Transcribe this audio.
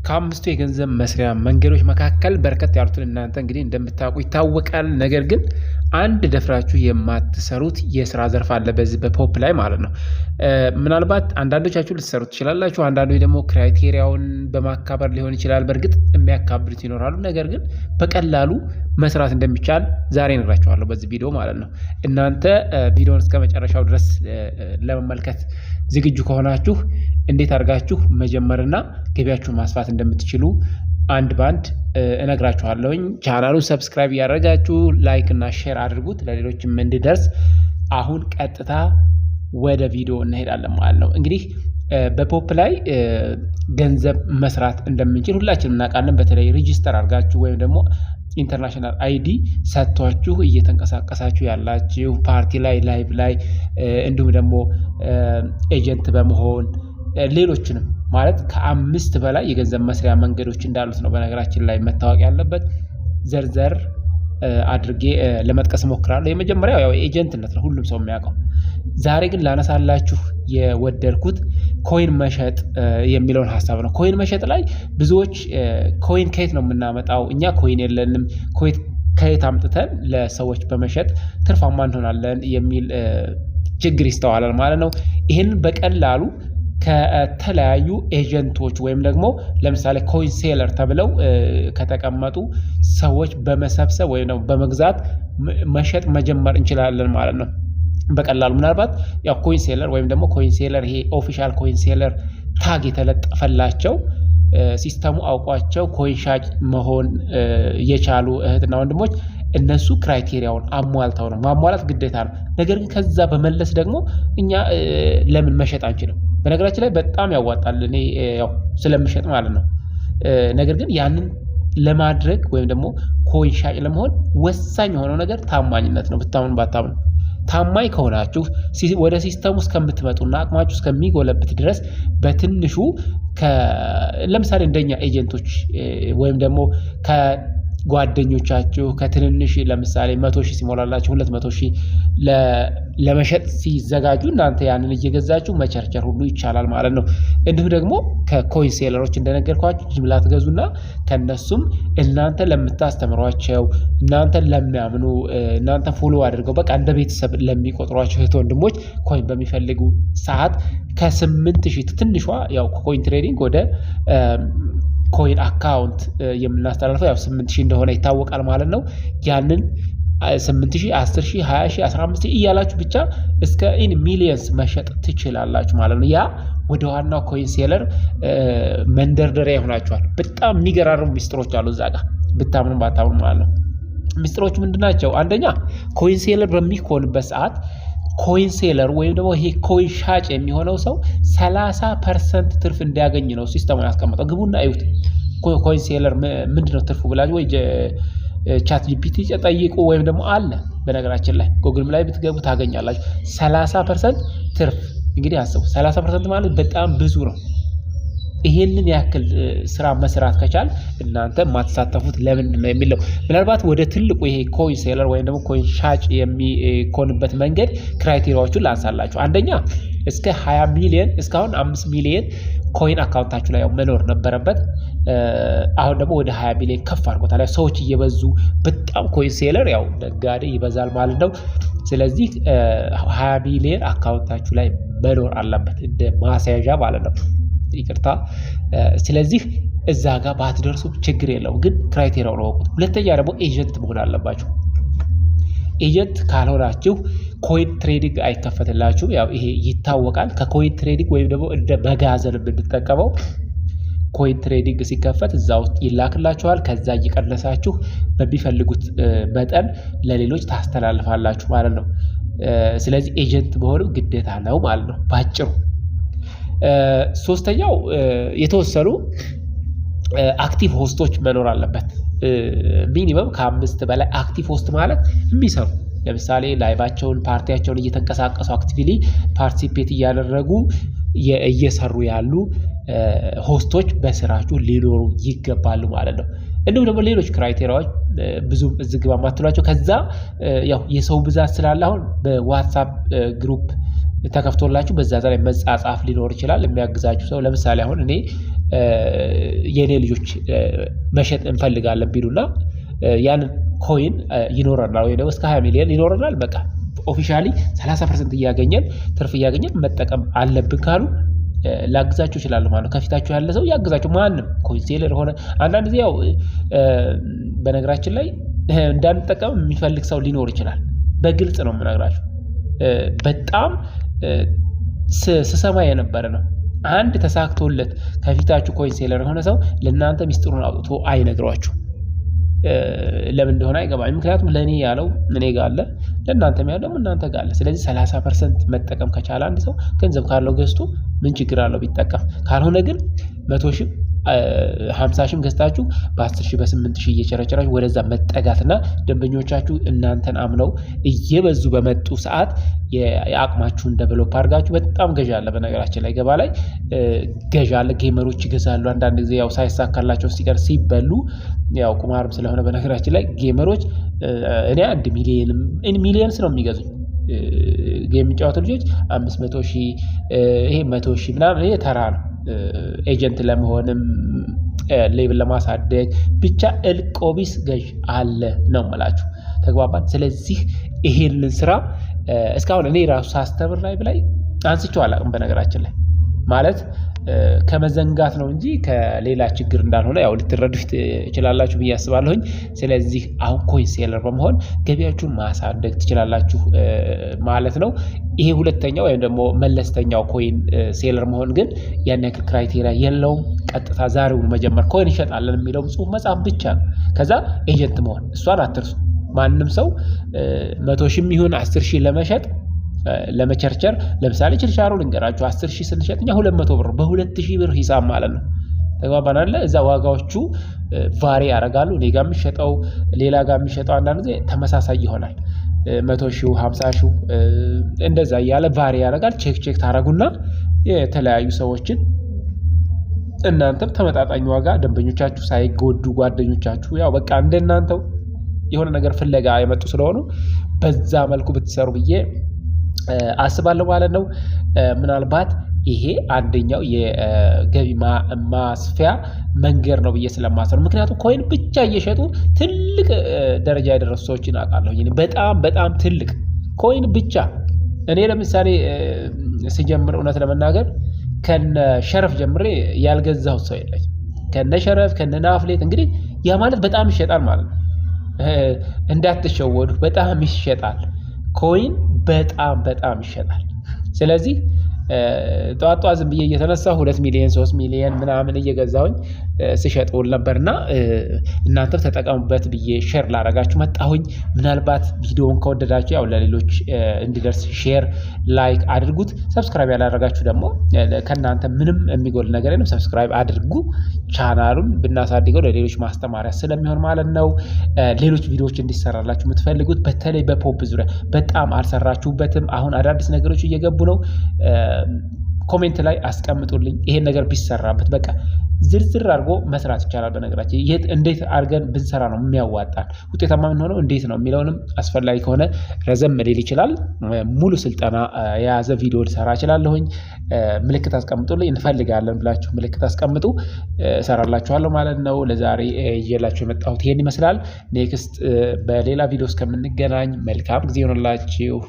ከአምስቱ የገንዘብ መስሪያ መንገዶች መካከል በርከት ያሉትን እናንተ እንግዲህ እንደምታውቁ ይታወቃል። ነገር ግን አንድ ደፍራችሁ የማትሰሩት የስራ ዘርፍ አለ በዚህ በፖፕ ላይ ማለት ነው። ምናልባት አንዳንዶቻችሁ ልትሰሩት ትችላላችሁ። አንዳንዶች ደግሞ ክራይቴሪያውን በማካበር ሊሆን ይችላል። በእርግጥ የሚያካብሩት ይኖራሉ። ነገር ግን በቀላሉ መስራት እንደሚቻል ዛሬ እነግራችኋለሁ በዚህ ቪዲዮ ማለት ነው። እናንተ ቪዲዮውን እስከ መጨረሻው ድረስ ለመመልከት ዝግጁ ከሆናችሁ እንዴት አድርጋችሁ መጀመርና ገቢያችሁን ማስፋት እንደምትችሉ አንድ ባንድ እነግራችኋለሁኝ። ቻናሉን ሰብስክራይብ ያደረጋችሁ ላይክ እና ሼር አድርጉት ለሌሎችም እንዲደርስ። አሁን ቀጥታ ወደ ቪዲዮ እንሄዳለን ማለት ነው። እንግዲህ በፖፕ ላይ ገንዘብ መስራት እንደምንችል ሁላችንም እናውቃለን። በተለይ ሬጂስተር አድርጋችሁ ወይም ደግሞ ኢንተርናሽናል አይዲ ሰጥቷችሁ እየተንቀሳቀሳችሁ ያላችሁ ፓርቲ ላይ ላይቭ ላይ እንዲሁም ደግሞ ኤጀንት በመሆን ሌሎችንም ማለት ከ5 በላይ የገንዘብ መስሪያ መንገዶች እንዳሉት ነው በነገራችን ላይ መታወቅ ያለበት። ዘርዘር አድርጌ ለመጥቀስ እሞክራለሁ። የመጀመሪያው ያው ኤጀንትነት ነው፣ ሁሉም ሰው የሚያውቀው። ዛሬ ግን ላነሳላችሁ የወደድኩት ኮይን መሸጥ የሚለውን ሀሳብ ነው። ኮይን መሸጥ ላይ ብዙዎች ኮይን ከየት ነው የምናመጣው? እኛ ኮይን የለንም፣ ከየት አምጥተን ለሰዎች በመሸጥ ትርፋማ እንሆናለን የሚል ችግር ይስተዋላል ማለት ነው። ይህንን በቀላሉ ከተለያዩ ኤጀንቶች ወይም ደግሞ ለምሳሌ ኮይን ሴለር ተብለው ከተቀመጡ ሰዎች በመሰብሰብ ወይም ደግሞ በመግዛት መሸጥ መጀመር እንችላለን ማለት ነው በቀላሉ። ምናልባት ያው ኮይን ሴለር ወይም ደግሞ ኮይን ሴለር ይሄ ኦፊሻል ኮይን ሴለር ታግ የተለጠፈላቸው ሲስተሙ አውቋቸው ኮይን ሻጭ መሆን የቻሉ እህትና ወንድሞች እነሱ ክራይቴሪያውን አሟልተው ነው፣ ማሟላት ግዴታ ነው። ነገር ግን ከዛ በመለስ ደግሞ እኛ ለምን መሸጥ አንችልም? በነገራችን ላይ በጣም ያዋጣል፣ እኔ ያው ስለምሸጥ ማለት ነው። ነገር ግን ያንን ለማድረግ ወይም ደግሞ ኮይን ሻጭ ለመሆን ወሳኝ የሆነው ነገር ታማኝነት ነው። ብታምኑ ባታምኑ ታማኝ ከሆናችሁ ወደ ሲስተሙ እስከምትመጡና አቅማችሁ እስከሚጎለብት ድረስ በትንሹ ለምሳሌ እንደኛ ኤጀንቶች ወይም ደግሞ ጓደኞቻችሁ ከትንንሽ ለምሳሌ 100,000 ሲሞላላችሁ 200,000 ለመሸጥ ሲዘጋጁ እናንተ ያንን እየገዛችሁ መቸርቸር ሁሉ ይቻላል ማለት ነው። እንዲሁ ደግሞ ከኮይን ሴለሮች እንደነገርኳችሁ ጅምላ ትገዙና ከነሱም እናንተ ለምታስተምሯቸው እናንተ ለሚያምኑ እናንተ ፎሎ አድርገው በቃ እንደ ቤተሰብ ለሚቆጥሯቸው እህት ወንድሞች ኮይን በሚፈልጉ ሰዓት ከ8,000 ትንሿ ያው ኮይን ትሬዲንግ ወደ ኮይን አካውንት የምናስተላልፈው ያው 8,000 እንደሆነ ይታወቃል ማለት ነው። ያንን 8,000 10,000 20,000 15,000 እያላችሁ ብቻ እስከ ኢን ሚሊየንስ መሸጥ ትችላላችሁ ማለት ነው። ያ ወደ ዋናው ኮይን ሴለር መንደርደሪያ ይሆናችኋል። በጣም የሚገራርሙ ሚስጥሮች አሉ እዛ ጋር ብታምኑ ባታምኑ ማለት ነው። ሚስጥሮቹ ምንድናቸው? አንደኛ ኮይን ሴለር በሚሆንበት ሰዓት ኮይን ሴለር ወይም ደግሞ ይሄ ኮይን ሻጭ የሚሆነው ሰው 30% ትርፍ እንዲያገኝ ነው ሲስተሙ ያስቀመጠው። ግቡና እዩት። ኮይን ሴለር ምንድነው ትርፉ ብላችሁ ወይ ቻት ጂፒቲ ጠይቁ ወይም ደግሞ አለ በነገራችን ላይ ጉግልም ላይ ብትገቡ ታገኛላችሁ። 30% ትርፍ እንግዲህ አስቡ። 30% ማለት በጣም ብዙ ነው። ይሄንን ያክል ስራ መስራት ከቻል እናንተ ማትሳተፉት ለምንድን ነው የሚለው ምናልባት ወደ ትልቁ ይሄ ኮይን ሴለር ወይም ደግሞ ኮይን ሻጭ የሚኮንበት መንገድ ክራይቴሪያዎቹን ላንሳላችሁ። አንደኛ እስከ 20 ሚሊዮን እስካሁን 5 ሚሊዮን ኮይን አካውንታችሁ ላይ መኖር ነበረበት። አሁን ደግሞ ወደ 20 ሚሊዮን ከፍ አድርጎታል። ሰዎች እየበዙ በጣም ኮይን ሴለር ያው ነጋዴ ይበዛል ማለት ነው። ስለዚህ 20 ሚሊዮን አካውንታችሁ ላይ መኖር አለበት እንደ ማስያዣ ማለት ነው። ይቅርታ። ስለዚህ እዛ ጋር ባትደርሱ ችግር የለውም፣ ግን ክራይቴሪያውን ወቁት። ሁለተኛ ደግሞ ኤጀንት መሆን አለባችሁ። ኤጀንት ካልሆናችሁ ኮይን ትሬዲንግ አይከፈትላችሁም። ያው ይሄ ይታወቃል። ከኮይን ትሬዲንግ ወይም ደግሞ እንደ መጋዘን የምንጠቀመው ኮይን ትሬዲንግ ሲከፈት እዛ ውስጥ ይላክላችኋል። ከዛ እየቀነሳችሁ በሚፈልጉት መጠን ለሌሎች ታስተላልፋላችሁ ማለት ነው። ስለዚህ ኤጀንት መሆንም ግዴታ ነው ማለት ነው ባጭሩ። ሶስተኛው የተወሰኑ አክቲቭ ሆስቶች መኖር አለበት። ሚኒመም ከ5 በላይ አክቲቭ ሆስት ማለት የሚሰሩ ለምሳሌ ላይቫቸውን ፓርቲያቸውን እየተንቀሳቀሱ አክቲቭሊ ፓርቲሲፔት እያደረጉ እየሰሩ ያሉ ሆስቶች በስራችሁ ሊኖሩ ይገባሉ ማለት ነው። እንዲሁም ደግሞ ሌሎች ክራይቴሪያዎች ብዙ ዝግባ ማትሏቸው ከዛ ያው የሰው ብዛት ስላለ አሁን በዋትስአፕ ግሩፕ ተከፍቶላችሁ በዛ ላይ መጻጻፍ ሊኖር ይችላል የሚያግዛችሁ ሰው። ለምሳሌ አሁን እኔ የኔ ልጆች መሸጥ እንፈልጋለን ቢሉና ያንን ኮይን ይኖረናል ወይ ደግሞ እስከ 20 ሚሊዮን ይኖረናል በቃ ኦፊሻሊ 30% እያገኘን ትርፍ እያገኘን መጠቀም አለብን ካሉ ላግዛችሁ እችላለሁ ማለት ነው። ከፊታችሁ ያለ ሰው ያግዛችሁ ማንም ኮይን ሴለር ሆነ አንዳንድ ጊዜ ያው በነገራችን ላይ እንዳንጠቀም የሚፈልግ ሰው ሊኖር ይችላል። በግልጽ ነው የምነግራችሁ። በጣም ስሰማ የነበረ ነው። አንድ ተሳክቶለት ከፊታችሁ ኮይን ሴለር የሆነ ሰው ለእናንተ ሚስጥሩን አውጥቶ አይነግሯችሁ። ለምን እንደሆነ አይገባኝ። ምክንያቱም ለኔ ያለው እኔ ጋር አለ፣ ለእናንተም ያለው እናንተ ጋር አለ። ስለዚህ 30% መጠቀም ከቻለ አንድ ሰው ገንዘብ ካለው ገዝቶ ምን ችግር አለው ቢጠቀም። ካልሆነ ግን 100 ሺህ 50 ሺህም ገዝታችሁ በ10 ሺህ በ8 ሺህ እየቸረቸራችሁ ወደዛ መጠጋትና ደንበኞቻችሁ እናንተን አምነው እየበዙ በመጡ ሰዓት የአቅማችሁን ዴቨሎፕ አድርጋችሁ በጣም ገዢ አለ። በነገራችን ላይ ገባ ላይ ገዢ አለ። ጌመሮች ይገዛሉ። አንዳንድ ጊዜ ያው ሳይሳካላቸው ሲቀር ሲበሉ ያው ቁማርም ስለሆነ በነገራችን ላይ ጌመሮች እኔ 1 ሚሊየንስ ነው የሚገዙኝ። ጌም የሚጫወቱ ልጆች 500 ሺህ ይሄ 100 ሺህ ምናምን ይሄ ተራ ነው። ኤጀንት ለመሆንም ሌብል ለማሳደግ ብቻ እልቆቢስ ገዥ አለ ነው የምላችሁ። ተግባባን። ስለዚህ ይሄንን ስራ እስካሁን እኔ ራሱ ሳስተምር ላይ አንስቼው አላውቅም። በነገራችን ላይ ማለት ከመዘንጋት ነው እንጂ ከሌላ ችግር እንዳልሆነ ያው ልትረዱት ትችላላችሁ ብዬ አስባለሁኝ። ስለዚህ አሁን ኮይን ሴለር በመሆን ገቢያችሁን ማሳደግ ትችላላችሁ ማለት ነው። ይሄ ሁለተኛው ወይም ደግሞ መለስተኛው ኮይን ሴለር መሆን ግን ያን ያክል ክራይቴሪያ የለውም። ቀጥታ ዛሬውን መጀመር ኮይን ይሸጣለን የሚለው ጽሁፍ መጻፍ ብቻ ነው። ከዛ ኤጀንት መሆን እሷን አትርሱ። ማንም ሰው 100 ሺህም ይሁን 10 ሺህ ለመሸጥ ለመቸርቸር ለምሳሌ ችርቻሮ ልንገራችሁ 10 ሺህ ስንሸጥ እኛ 200 ብር በ2000 ብር ሂሳብ ማለት ነው። ተግባባን አይደል? እዛ ዋጋዎቹ ቫሪ ያደርጋሉ። እኔ ጋር የሚሸጠው ሌላ ጋር የሚሸጠው አንዳንድ ጊዜ ተመሳሳይ ይሆናል። 100 ሺህ 50 ሺህ እንደዛ እያለ ቫሪ ያደርጋል። ቼክ ታረጉና የተለያዩ ሰዎችን እናንተም ተመጣጣኝ ዋጋ ደንበኞቻችሁ ሳይጎዱ ጓደኞቻችሁ ያው በቃ እንደናንተው የሆነ ነገር ፍለጋ የመጡ ስለሆኑ በዛ መልኩ ብትሰሩ ብዬ አስባለሁ ማለት ነው። ምናልባት ይሄ አንደኛው የገቢ ማስፊያ መንገድ ነው ብዬ ስለማስብ፣ ምክንያቱም ኮይን ብቻ እየሸጡ ትልቅ ደረጃ የደረሱ ሰዎችን አውቃለሁ። በጣም ትልቅ ኮይን ብቻ እኔ ለምሳሌ ስጀምር እውነት ለመናገር ከነ ሸረፍ ጀምሬ ያልገዛሁት ሰው የለኝም። ከነ ሸረፍ ከነ ናፍሌት እንግዲህ ያ ማለት በጣም ይሸጣል ማለት ነው። እንዳትሸወዱ፣ በጣም ይሸጣል ኮይን በጣም ይሸጣል። ስለዚህ ጧጧ ዝም ብዬ እየተነሳሁ 2 ሚሊዮን 3 ሚሊዮን ምናምን እየገዛሁኝ ስሸጥ ውል ነበርና እናንተም ተጠቀሙበት ብዬ ሼር ላረጋችሁ መጣሁኝ። ምናልባት ቪዲዮውን ከወደዳችሁ ያው ለሌሎች እንዲደርስ ሼር ላይክ አድርጉት። ሰብስክራይብ ያላደረጋችሁ ደግሞ ከእናንተ ምንም የሚጎል ነገር የለም፣ ሰብስክራይብ አድርጉ። ቻናሉን ብናሳድገው ለሌሎች ማስተማሪያ ስለሚሆን ማለት ነው። ሌሎች ቪዲዮዎች እንዲሰራላችሁ የምትፈልጉት በተለይ በፖፕ ዙሪያ በጣም አልሰራችሁበትም፣ አሁን አዳዲስ ነገሮች እየገቡ ነው። ኮሜንት ላይ አስቀምጡልኝ። ይሄን ነገር ቢሰራበት በቃ ዝርዝር አድርጎ መስራት ይቻላል። በነገራችን እንዴት አድርገን ብንሰራ ነው የሚያዋጣን ውጤታማ የምንሆነው እንዴት ነው የሚለውንም አስፈላጊ ከሆነ ረዘም ሊል ይችላል። ሙሉ ስልጠና የያዘ ቪዲዮ ልሰራ እችላለሁኝ። ምልክት አስቀምጡልኝ። እንፈልጋለን ብላችሁ ምልክት አስቀምጡ፣ እሰራላችኋለሁ ማለት ነው። ለዛሬ ይዤላችሁ የመጣሁት ይሄን ይመስላል። ኔክስት በሌላ ቪዲዮ እስከምንገናኝ መልካም ጊዜ ይሆንላችሁ።